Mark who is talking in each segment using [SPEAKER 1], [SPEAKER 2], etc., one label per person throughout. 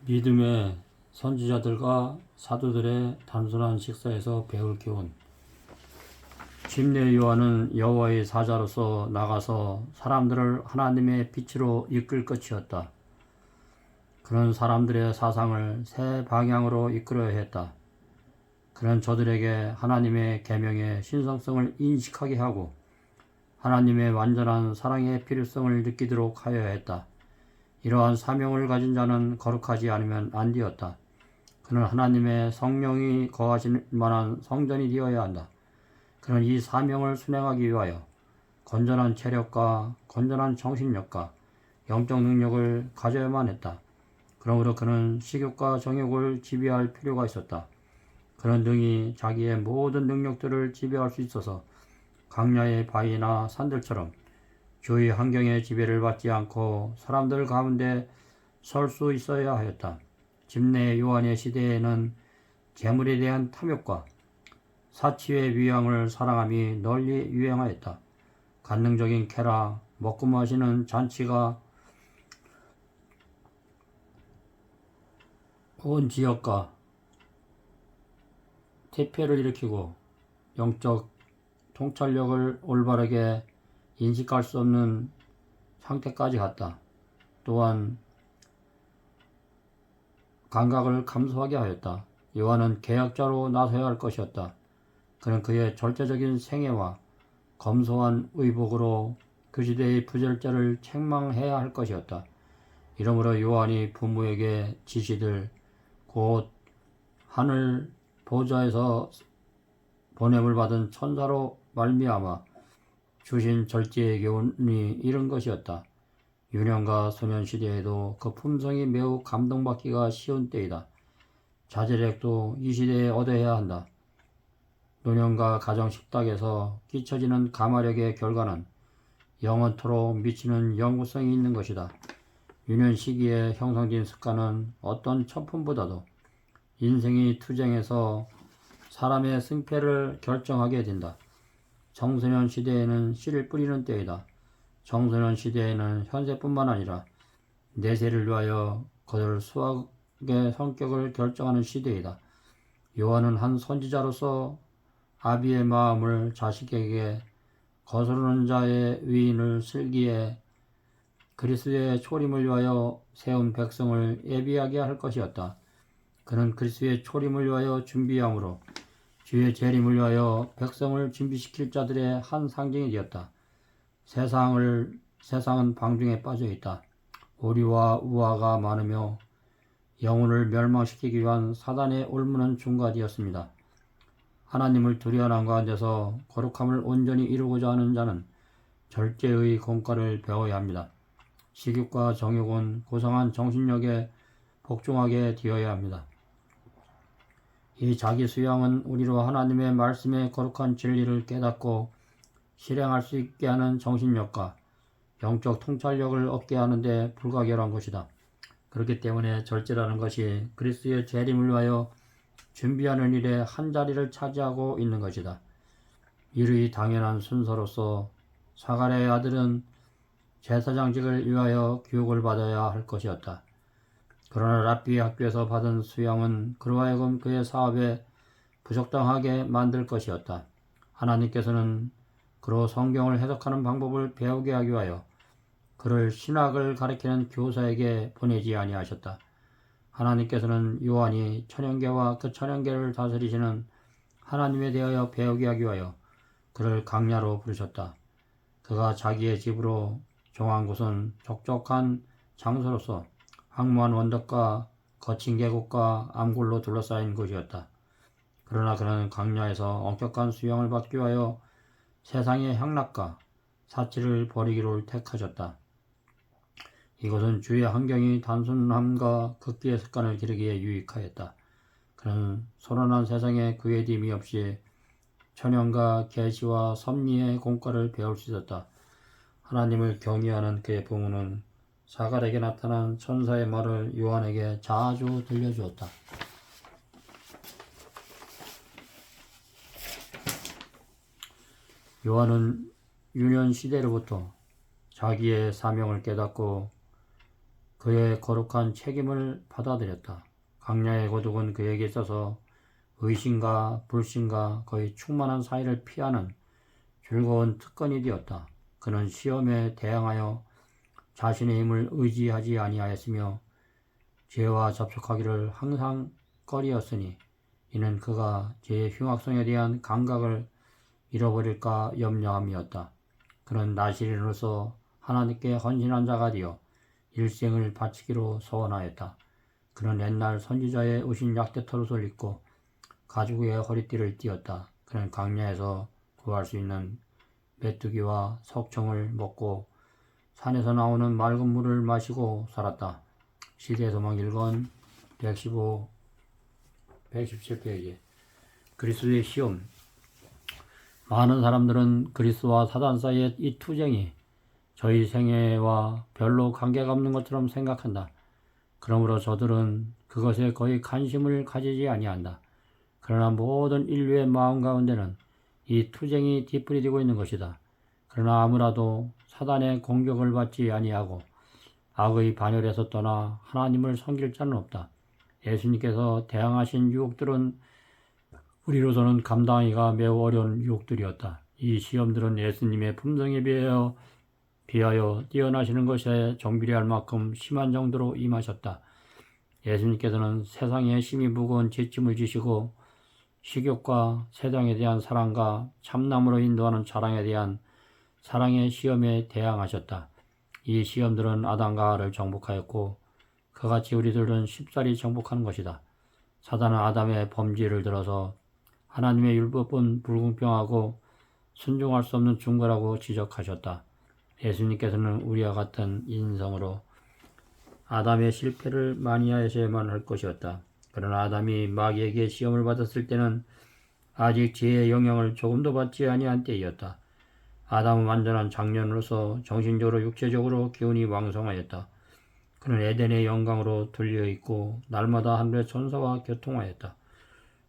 [SPEAKER 1] 믿음의 선지자들과 사도들의 단순한 식사에서 배울 교훈. 침례 요한은 여호와의 사자로서 나가서 사람들을 하나님의 빛으로 이끌 것이었다. 그는 사람들의 사상을 새 방향으로 이끌어야 했다. 그는 저들에게 하나님의 계명의 신성성을 인식하게 하고 하나님의 완전한 사랑의 필요성을 느끼도록 하여야 했다. 이러한 사명을 가진 자는 거룩하지 않으면 안 되었다. 그는 하나님의 성령이 거하실 만한 성전이 되어야 한다. 그는 이 사명을 순행하기 위하여 건전한 체력과 건전한 정신력과 영적 능력을 가져야만 했다. 그러므로 그는 식욕과 정욕을 지배할 필요가 있었다. 그는 능히 자기의 모든 능력들을 지배할 수 있어서 강야의 바위나 산들처럼 주의 환경의 지배를 받지 않고 사람들 가운데 설 수 있어야 하였다. 집내 요한의 시대에는 재물에 대한 탐욕과 사치의 위양을 사랑함이 널리 유행하였다. 관능적인 쾌락, 먹고 마시는 잔치가 온 지역과 태폐를 일으키고 영적 통찰력을 올바르게 인식할 수 없는 상태까지 갔다. 또한 감각을 감소하게 하였다. 요한은 개혁자로 나서야 할 것이었다. 그는 그의 절대적인 생애와 검소한 의복으로 그 시대의 부절자를 책망해야 할 것이었다. 이러므로 요한이 부모에게 지시들 곧 하늘 보좌에서 보냄을 받은 천사로 말미암아 주신 절제의 교훈이 이런 것이었다. 유년과 소년 시대에도 그 품성이 매우 감동받기가 쉬운 때이다. 자제력도 이 시대에 얻어야 한다. 노년과 가정 식탁에서 끼쳐지는 가마력의 결과는 영원토록 미치는 영구성이 있는 것이다. 유년 시기에 형성된 습관은 어떤 천품보다도 인생의 투쟁에서 사람의 승패를 결정하게 된다. 청소년 시대에는 씨를 뿌리는 때이다. 청소년 시대에는 현세뿐만 아니라 내세를 위하여 그들 수학의 성격을 결정하는 시대이다. 요한은 한 선지자로서 아비의 마음을 자식에게 거스르는 자의 위인을 슬기에 그리스도의 초림을 위하여 세운 백성을 예비하게 할 것이었다. 그는 그리스도의 초림을 위하여 준비함으로 주의 재림을 위하여 백성을 준비시킬 자들의 한 상징이 되었다. 세상은 방중에 빠져 있다. 오리와 우화가 많으며 영혼을 멸망시키기 위한 사단의 올무는 중과되었습니다. 하나님을 두려워하는 가운데서 거룩함을 온전히 이루고자 하는 자는 절제의 공과를 배워야 합니다. 식욕과 정욕은 고상한 정신력에 복종하게 되어야 합니다. 이 자기 수양은 우리로 하나님의 말씀의 거룩한 진리를 깨닫고 실행할 수 있게 하는 정신력과 영적 통찰력을 얻게 하는데 불가결한 것이다. 그렇기 때문에 절제라는 것이 그리스도의 재림을 위하여 준비하는 일에 한 자리를 차지하고 있는 것이다. 이르이 당연한 순서로서 사가랴의 아들은 제사장직을 위하여 교육을 받아야 할 것이었다. 그러나 랍비의 학교에서 받은 수양은 그로 하여금 그의 사업에 부적당하게 만들 것이었다. 하나님께서는 그로 성경을 해석하는 방법을 배우게 하기 위하여 그를 신학을 가르치는 교사에게 보내지 아니하셨다. 하나님께서는 요한이 천연계와 그 천연계를 다스리시는 하나님에 대하여 배우게 하기 위하여 그를 강야로 부르셨다. 그가 자기의 집으로 정한 곳은 촉촉한 장소로서 황무한 원덕과 거친 계곡과 암굴로 둘러싸인 곳이었다. 그러나 그는 강야에서 엄격한 수양을 받기 위하여 세상의 향락과 사치를 버리기를 택하셨다. 이것은 주의 환경이 단순함과 극기의 습관을 기르기에 유익하였다. 그는 소란한 세상에 구애됨이 없이 천연과 계시와 섭리의 공과를 배울 수 있었다. 하나님을 경외하는 그의 부모는 사갈에게 나타난 천사의 말을 요한에게 자주 들려주었다. 요한은 유년 시대로부터 자기의 사명을 깨닫고 그의 거룩한 책임을 받아들였다. 강야의 고독은 그에게 있어서 의심과 불신과 거의 충만한 사이를 피하는 즐거운 특권이 되었다. 그는 시험에 대항하여 자신의 힘을 의지하지 아니하였으며 죄와 접촉하기를 항상 꺼리었으니 이는 그가 죄의 흉악성에 대한 감각을 잃어버릴까 염려함이었다. 그는 나시린으로서 하나님께 헌신한 자가 되어 일생을 바치기로 소원하였다. 그는 옛날 선지자의 오신 약대털옷을 입고 가죽의 허리띠를 띠었다. 그는 강야에서 구할 수 있는 메뚜기와 석청을 먹고 산에서 나오는 맑은 물을 마시고 살았다. 시대소망 1권 115, 117페이지. 그리스도의 시험. 많은 사람들은 그리스도와 사단 사이의 이 투쟁이 저희 생애와 별로 관계가 없는 것처럼 생각한다. 그러므로 저들은 그것에 거의 관심을 가지지 아니한다. 그러나 모든 인류의 마음 가운데는 이 투쟁이 뒷불이되고 있는 것이다. 그러나 아무라도 사단의 공격을 받지 아니하고 악의 반열에서 떠나 하나님을 섬길 자는 없다. 예수님께서 대항하신 유혹들은 우리로서는 감당하기가 매우 어려운 유혹들이었다. 이 시험들은 예수님의 품성에 비하여 뛰어나시는 것에 정비례할 만큼 심한 정도로 임하셨다. 예수님께서는 세상의 힘이 무거운 지침을 지시고 식욕과 세상에 대한 사랑과 참남으로 인도하는 자랑에 대한 사랑의 시험에 대항하셨다. 이 시험들은 아담과 하와를 정복하였고 그같이 우리들은 쉽사리 정복하는 것이다. 사단은 아담의 범죄를 들어서 하나님의 율법은 불공평하고 순종할 수 없는 중거라고 지적하셨다. 예수님께서는 우리와 같은 인성으로 아담의 실패를 만회하셔야만 할 것이었다. 그러나 아담이 마귀에게 시험을 받았을 때는 아직 죄의 영향을 조금도 받지 아니한 때이었다. 아담은 완전한 장년으로서 정신적으로 육체적으로 기운이 왕성하였다. 그는 에덴의 영광으로 둘려있고 날마다 하늘의 천사와 교통하였다.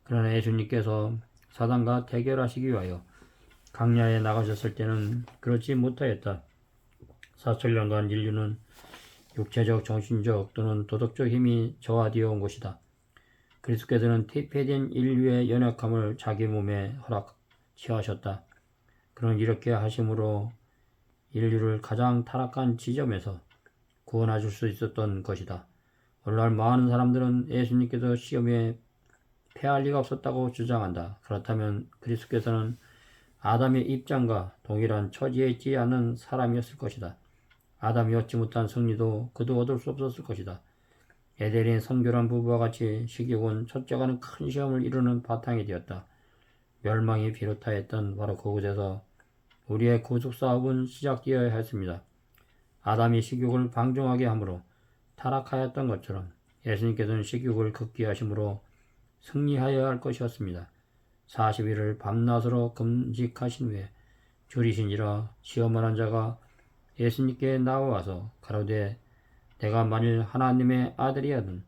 [SPEAKER 1] 그러나 예수님께서 사단과 대결하시기 위하여 강야에 나가셨을 때는 그렇지 못하였다. 4천년간 인류는 육체적, 정신적 또는 도덕적 힘이 저하되어 온 것이다. 그리스도께서는 퇴폐된 인류의 연약함을 자기 몸에 취하셨다. 그는 이렇게 하심으로 인류를 가장 타락한 지점에서 구원하실 수 있었던 것이다. 오늘날 많은 사람들은 예수님께서 시험에 패할 리가 없었다고 주장한다. 그렇다면 그리스도께서는 아담의 입장과 동일한 처지에 있지 않은 사람이었을 것이다. 아담이 얻지 못한 승리도 그도 얻을 수 없었을 것이다. 에덴의 성결한 부부와 같이 식욕은 첫째가는 큰 시험을 이루는 바탕이 되었다. 멸망이 비롯하였던 바로 그곳에서 우리의 구속 사업은 시작되어야 했습니다. 아담이 식욕을 방종하게 함으로 타락하였던 것처럼 예수님께서는 식욕을 극기하심으로 승리하여야 할 것이었습니다. 40일을 밤낮으로 금식하신 후에 줄이신지라 시험을 한 자가 예수님께 나와서 가로되 내가 만일 하나님의 아들이거든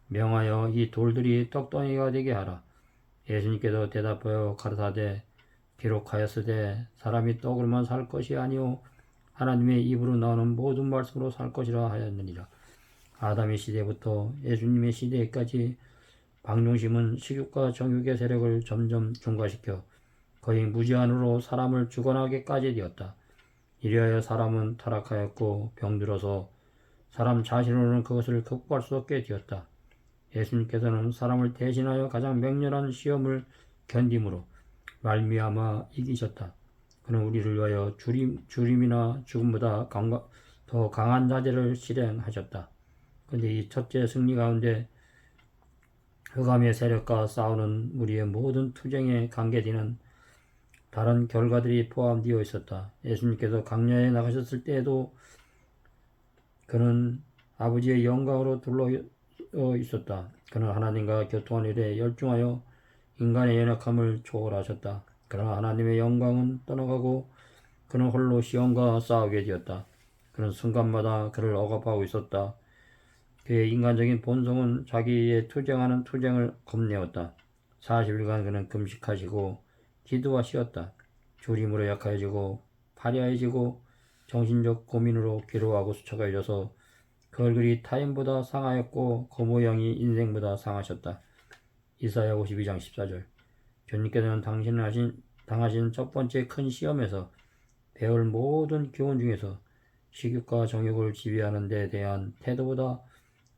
[SPEAKER 1] 명하여 이 돌들이 떡덩이가 되게 하라. 예수님께서 대답하여 가르사대 기록하였으되 사람이 떡으로만 살 것이 아니오 하나님의 입으로 나오는 모든 말씀으로 살 것이라 하였느니라. 아담의 시대부터 예수님의 시대까지 방종심은 식욕과 정욕의 세력을 점점 중과시켜 거의 무제한으로 사람을 주관하게까지 되었다. 이리하여 사람은 타락하였고 병들어서 사람 자신으로는 그것을 극복할 수 없게 되었다. 예수님께서는 사람을 대신하여 가장 맹렬한 시험을 견딤으로 말미암아 이기셨다. 그는 우리를 위하여 주림이나 죽음보다 더 강한 자재를 실행하셨다. 그런데 이 첫째 승리 가운데 흑암의 세력과 싸우는 우리의 모든 투쟁에 관계되는 다른 결과들이 포함되어 있었다. 예수님께서 강야에 나가셨을 때에도 그는 아버지의 영광으로 둘러 있었다. 그는 하나님과 교통한 일에 열중하여 인간의 연약함을 초월하셨다. 그러나 하나님의 영광은 떠나가고 그는 홀로 시험과 싸우게 되었다. 그는 순간마다 그를 억압하고 있었다. 그의 인간적인 본성은 자기의 투쟁하는 투쟁을 겁내었다. 40일간 그는 금식하시고 기도하시었다. 주림으로 약해지고 파리하여지고 정신적 고민으로 괴로워하고 수척해져서 그 얼굴이 타인보다 상하였고 그 모양이 인생보다 상하셨다. 이사야 52장 14절. 주님께서는 당하신 첫 번째 큰 시험에서 배울 모든 교훈 중에서 식욕과 정욕을 지배하는 데 대한 태도보다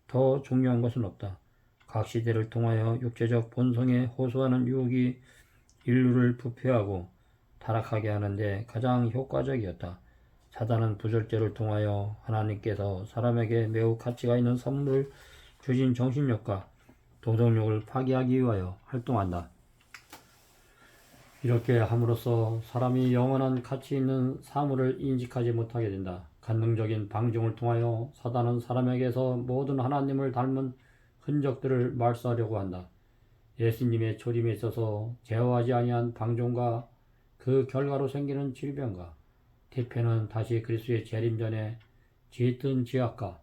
[SPEAKER 1] 더 중요한 것은 없다. 각 시대를 통하여 육체적 본성에 호소하는 유혹이 인류를 부패하고 타락하게 하는데 가장 효과적이었다. 사단은 부절제를 통하여 하나님께서 사람에게 매우 가치가 있는 선물을 주신 정신력과 도덕력을 파괴하기 위하여 활동한다. 이렇게 함으로써 사람이 영원한 가치 있는 사물을 인식하지 못하게 된다. 간능적인 방종을 통하여 사단은 사람에게서 모든 하나님을 닮은 흔적들을 말소하려고 한다. 예수님의 초림에 있어서 제어하지 아니한 방종과 그 결과로 생기는 질병과 태폐는 다시 그리스도의 재림 전에 짙은 지약과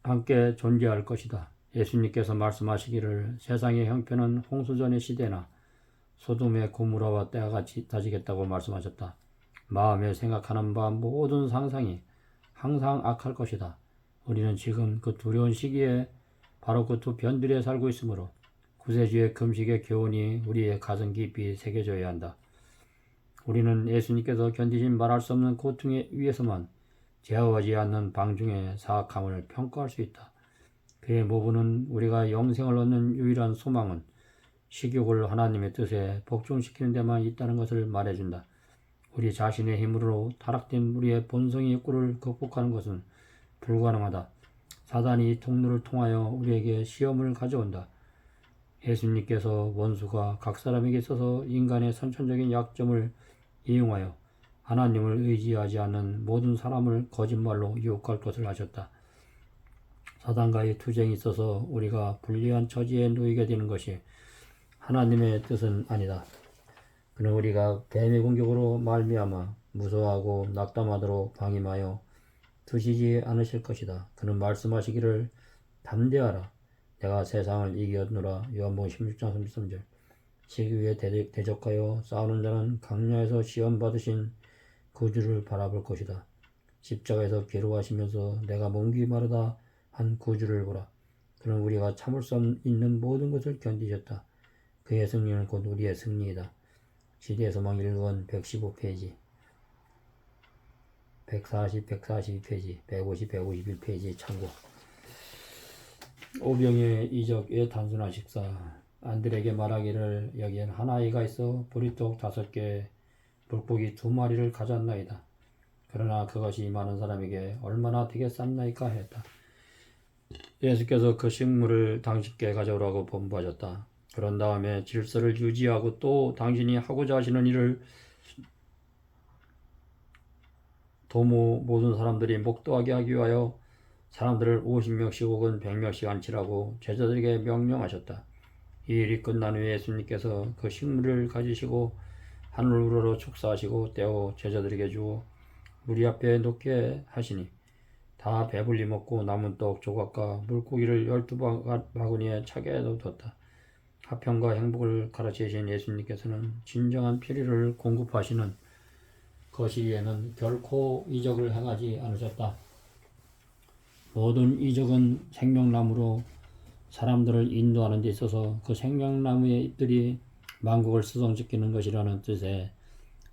[SPEAKER 1] 함께 존재할 것이다. 예수님께서 말씀하시기를 세상의 형편은 홍수전의 시대나 소돔의 고무라와 때가 같이 다지겠다고 말씀하셨다. 마음에 생각하는 바 모든 상상이 항상 악할 것이다. 우리는 지금 그 두려운 시기에 바로 그 두 변들에 살고 있으므로 구세주의 금식의 교훈이 우리의 가슴 깊이 새겨져야 한다. 우리는 예수님께서 견디신 말할 수 없는 고통에 위해서만 제어하지 않는 방중의 사악함을 평가할 수 있다. 그의 모분은 우리가 영생을 얻는 유일한 소망은 식욕을 하나님의 뜻에 복종시키는 데만 있다는 것을 말해준다. 우리 자신의 힘으로 타락된 우리의 본성의 욕구를 극복하는 것은 불가능하다. 사단이 이 통로를 통하여 우리에게 시험을 가져온다. 예수님께서 원수가 각 사람에게 있어서 인간의 선천적인 약점을 이용하여 하나님을 의지하지 않는 모든 사람을 거짓말로 유혹할 것을 하셨다. 사단과의 투쟁이 있어서 우리가 불리한 처지에 놓이게 되는 것이 하나님의 뜻은 아니다. 그는 우리가 뱀의 공격으로 말미암아 무서워하고 낙담하도록 방임하여 두시지 않으실 것이다. 그는 말씀하시기를 담대하라. 내가 세상을 이겼노라. 요한복음 16장 33절. 시기에 대적하여 싸우는 자는 강야에서 시험 받으신 구주를 바라볼 것이다. 십자가에서 괴로워하시면서 내가 몸기 마르다 한 구주를 보라. 그는 우리가 참을 수 있는 모든 것을 견디셨다. 그의 승리는 곧 우리의 승리이다. 시대의 소망 1권 115페이지 140, 142페이지 150, 151페이지 참고. 오병의 이적의 단순한 식사. 안들에게 말하기를 여기엔 한 아이가 있어 보리떡 5개 물고기 2마리를 가졌나이다. 그러나 그것이 많은 사람에게 얼마나 되겠삼나이까 했다. 예수께서 그 식물을 당신께 가져오라고 번부하셨다. 그런 다음에 질서를 유지하고 또 당신이 하고자 하시는 일을 도모 모든 사람들이 목도하게 하기 위하여 사람들을 50명씩 혹은 100명씩 앉히라고 제자들에게 명령하셨다. 이 일이 끝난 후에 예수님께서 그 식물을 가지시고 하늘 우러러 축사하시고 떼어 제자들에게 주어 무리 앞에 놓게 하시니 다 배불리 먹고 남은 떡 조각과 물고기를 12바구니에 차게 뒀다. 화평과 행복을 가르치신 예수님께서는 진정한 피리를 공급하시는 거시기에는 결코 이적을 행하지 않으셨다. 모든 이적은 생명나무로 사람들을 인도하는 데 있어서 그 생명나무의 잎들이 만국을 수성시키는 것이라는 뜻의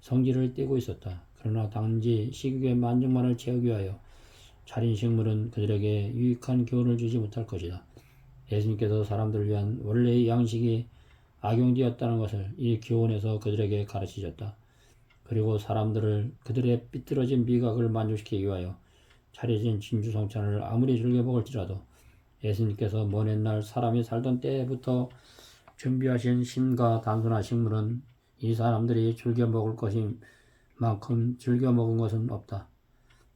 [SPEAKER 1] 성질을 띠고 있었다. 그러나 단지 식욕의 만족만을 채우기 위하여 차린 식물은 그들에게 유익한 교훈을 주지 못할 것이다. 예수님께서 사람들을 위한 원래의 양식이 악용되었다는 것을 이 교훈에서 그들에게 가르치셨다. 그리고 사람들을 그들의 삐뚤어진 미각을 만족시키기 위하여 차려진 진주성찬을 아무리 즐겨 먹을지라도 예수님께서 먼 옛날 사람이 살던 때부터 준비하신 심과 단순한 식물은 이 사람들이 즐겨 먹을 것인 만큼 즐겨 먹은 것은 없다.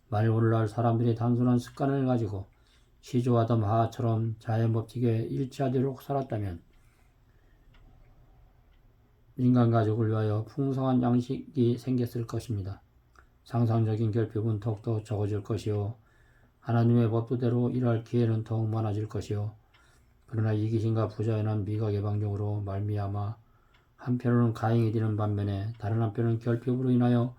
[SPEAKER 1] 만일 오늘날 사람들이 단순한 습관을 가지고 시조하던 하하처럼 자연법칙에 일치하도록 살았다면 인간 가족을 위하여 풍성한 양식이 생겼을 것입니다. 상상적인 결핍은 더욱더 적어질 것이요 하나님의 법도대로 일할 기회는 더욱 많아질 것이요 그러나 이기심과 부자에 난 미각의 방종으로 말미암아 한편으로는 가행이 되는 반면에 다른 한편은 결핍으로 인하여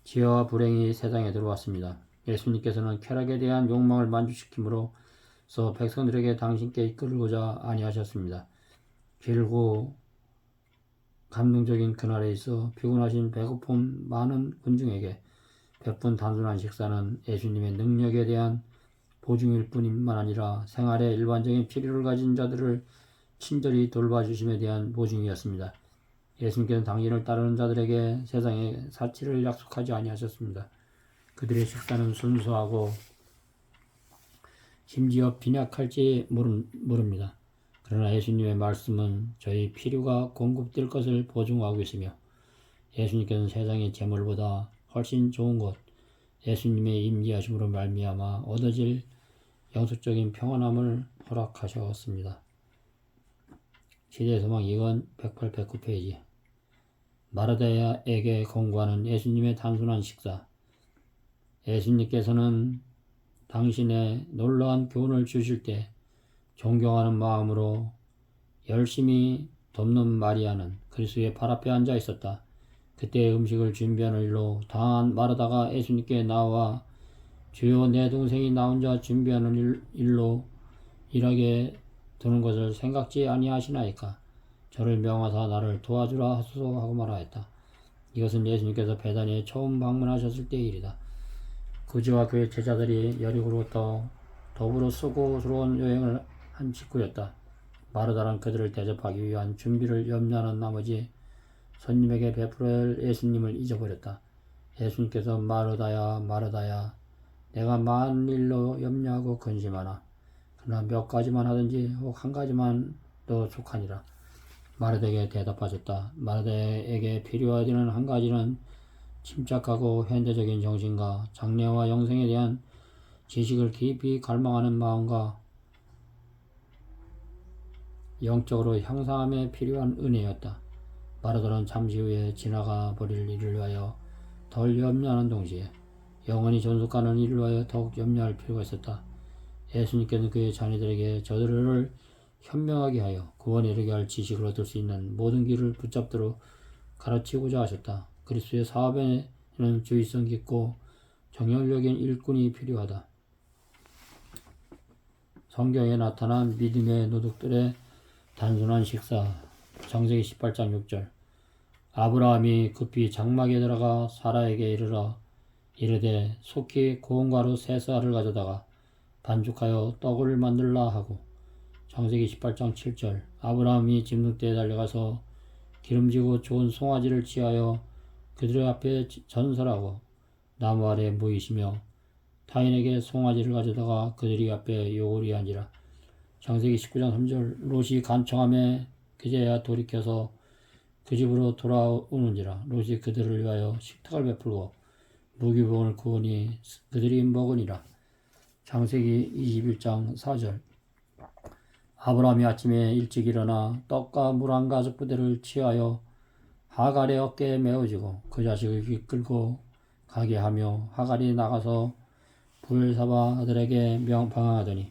[SPEAKER 1] 지혜와 불행이 세상에 들어왔습니다. 예수님께서는 쾌락에 대한 욕망을 만족시킴으로써 백성들에게 당신께 이끌고자 아니하셨습니다. 길고 감동적인 그날에 있어 피곤하신 배고픔 많은 군중에게 베푼 단순한 식사는 예수님의 능력에 대한 보증일 뿐만 아니라 생활에 일반적인 필요를 가진 자들을 친절히 돌봐주심에 대한 보증이었습니다. 예수님께서는 당신을 따르는 자들에게 세상의 사치를 약속하지 아니하셨습니다. 그들의 식사는 순수하고 심지어 빈약할지 모릅니다. 그러나 예수님의 말씀은 저희 필요가 공급될 것을 보증하고 있으며 예수님께서는 세상의 재물보다 훨씬 좋은 것, 예수님의 임재하심으로 말미암아 얻어질 영속적인 평안함을 허락하셨습니다. 시대의 소망 2권 108, 109페이지. 마르다에게 권고하는 예수님의 단순한 식사. 예수님께서는 당신의 놀라운 교훈을 주실 때 존경하는 마음으로 열심히 돕는 마리아는 그리스도의 발 앞에 앉아 있었다. 그때 음식을 준비하는 일로 당한 마르다가 예수님께 나와 주여 내 동생이 나 혼자 준비하는 일로 일하게 두는 것을 생각지 아니하시나이까. 저를 명하사 나를 도와주라 하소서 하고 말하였다. 이것은 예수님께서 베다니에 처음 방문하셨을 때의 일이다. 그지와 그의 제자들이 여리고로부터 더불어 수고스러운 여행을 한 직후였다. 마르다는 그들을 대접하기 위한 준비를 염려하는 나머지 손님에게 베풀어야 할 예수님을 잊어버렸다. 예수님께서 마르다야 마르다야 내가 많은 일로 염려하고 근심하나 그러나 몇 가지만 하든지 혹 한 가지만 더 족하니라. 마르다에게 대답하셨다. 마르다에게 필요하지는 한 가지는 침착하고 현대적인 정신과 장래와 영생에 대한 지식을 깊이 갈망하는 마음과 영적으로 향상함에 필요한 은혜였다. 마르다는 잠시 후에 지나가 버릴 일을 위하여 덜 염려하는 동시에 영원히 존속하는 일을 위하여 더욱 염려할 필요가 있었다. 예수님께서는 그의 자녀들에게 저들을 현명하게 하여 구원에 이르게 할 지식을 얻을 수 있는 모든 길을 붙잡도록 가르치고자 하셨다. 그리스도의 사업에는 주의성 깊고 정열적인 일꾼이 필요하다. 성경에 나타난 믿음의 노동들의 단순한 식사. 창세기 18장 6절. 아브라함이 급히 장막에 들어가 사라에게 이르되 속히 고운 가루 세 쌀을 가져다가 반죽하여 떡을 만들라 하고. 창세기 18장 7절. 아브라함이 짐승떼에 달려가서 기름지고 좋은 송아지를 취하여 그들의 앞에 전설하고 나무 아래 모이시며 타인에게 송아지를 가져다가 그들이 앞에 요리한지라. 창세기 19장 3절. 롯이 간청함에 그제야 돌이켜서 그 집으로 돌아오는지라. 롯이 그들을 위하여 식탁을 베풀고 무기봉을 구우니 그들이 먹으니라. 창세기 21장 4절. 아브라함이 아침에 일찍 일어나 떡과 물 한 가죽 부대를 취하여 하갈의 어깨에 메어지고 그 자식을 이끌고 가게 하며 하갈이 나가서 부엘사바 아들에게 방황하더니.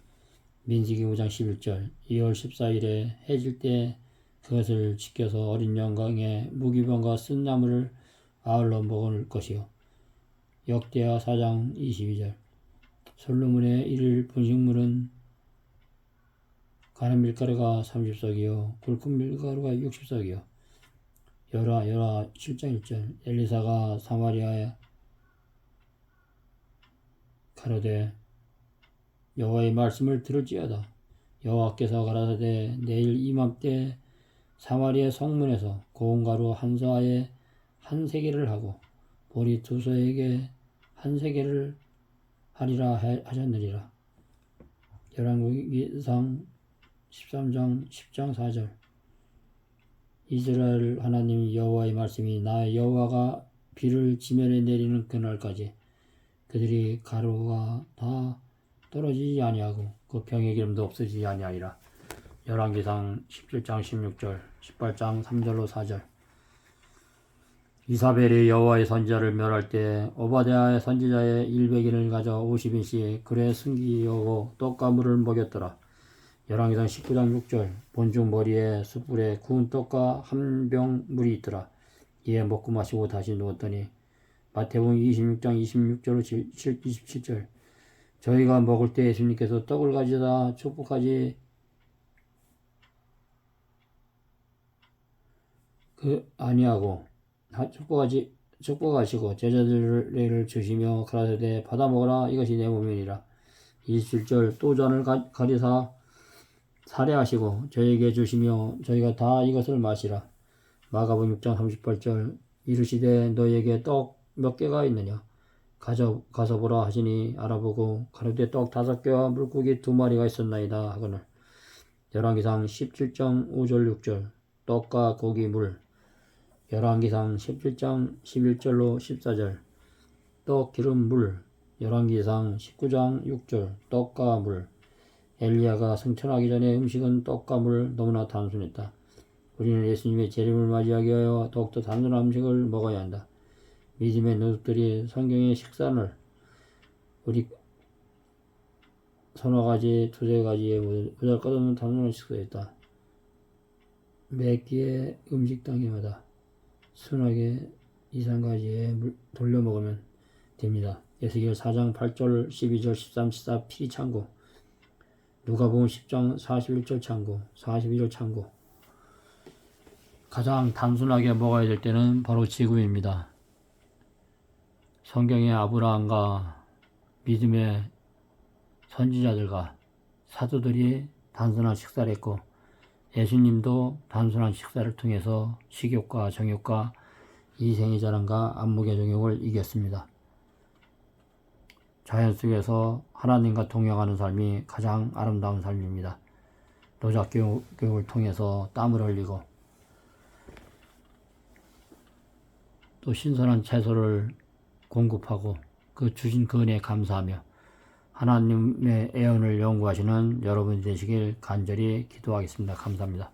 [SPEAKER 1] 민수기 5장 11절. 2월 14일에 해질 때 그것을 지켜서 어린 영광에 무기병과 쓴 나무를 아울러 먹을 것이요. 역대하 4장 22절. 솔로몬의 일일 분식물은 가는 밀가루가 30석이요 굵은 밀가루가 60석이요. 열하 7장 1절. 엘리사가 사마리아에 가로되 여호와의 말씀을 들을지어다. 여호와께서 가라사대 내일 이맘때 사마리아 성문에서 고운 가루 한 서아에 한 세겔을 하고 보리 두 서에게 한 세겔을 하리라 하셨느니라. 열왕기상 13장 10장 4절. 이스라엘 하나님 여호와의 말씀이 나 여호와가 비를 지면에 내리는 그날까지 그들이 가루가 다 떨어지지 아니하고 그 병의 기름도 없어지지 아니하리라. 열왕기상 17장 16절 18장 3절로 4절. 이사벨이 여호와의 선지자를 멸할 때 오바댜의 선지자의 100인을 가져 50인씩 그의 승기여고 떡과 물을 먹였더라. 열왕기상 19장 6절. 본중 머리에 숯불에 구운 떡과 한 병 물이 있더라. 이에 먹고 마시고 다시 누웠더니 마태복음 26장 26절로 27절. 저희가 먹을 때 예수님께서 떡을 가져다 축복하지 아니하고 축복하시고 제자들에게 주시며 가라사대 받아 먹으라 이것이 내 몸이니라. 27절. 또 잔을 가리사 살해하시고 저에게 주시며 저희가 다 이것을 마시라. 마가복음 6장 38절. 이르시되 너에게 떡 몇 개가 있느냐 가서 보라 하시니 알아보고 가로되 떡 5개와 물고기 2마리가 있었나이다 하거늘. 열왕기상 17장 5절 6절. 떡과 고기 물. 열왕기상 17장 11절로 14절. 떡 기름 물. 열왕기상 19장 6절. 떡과 물. 엘리야가 승천하기 전에 음식은 떡과 물 너무나 단순했다. 우리는 예수님의 재림을 맞이하기 위하여 더욱더 단순한 음식을 먹어야 한다. 믿음의 노숙들이 성경의 식단을 우리 서너 가지, 두세 가지의 보잘것없는 단순한 식사였다. 매 끼의 음식당에마다 순하게 2~3가지의 돌려 먹으면 됩니다. 에스겔 4장 8절, 12절, 13, 14 필히 참고. 누가복음 10장 41절 참고, 42절 참고. 가장 단순하게 먹어야 될 때는 바로 지금입니다. 성경의 아브라함과 믿음의 선지자들과 사도들이 단순한 식사를 했고 예수님도 단순한 식사를 통해서 식욕과 정욕과 이생의 자랑과 안목의 정욕을 이겼습니다. 자연 속에서 하나님과 동행하는 삶이 가장 아름다운 삶입니다. 노작교육을 통해서 땀을 흘리고 또 신선한 채소를 공급하고 그 주신 그 은혜에 감사하며 하나님의 애언을 연구하시는 여러분이 되시길 간절히 기도하겠습니다. 감사합니다.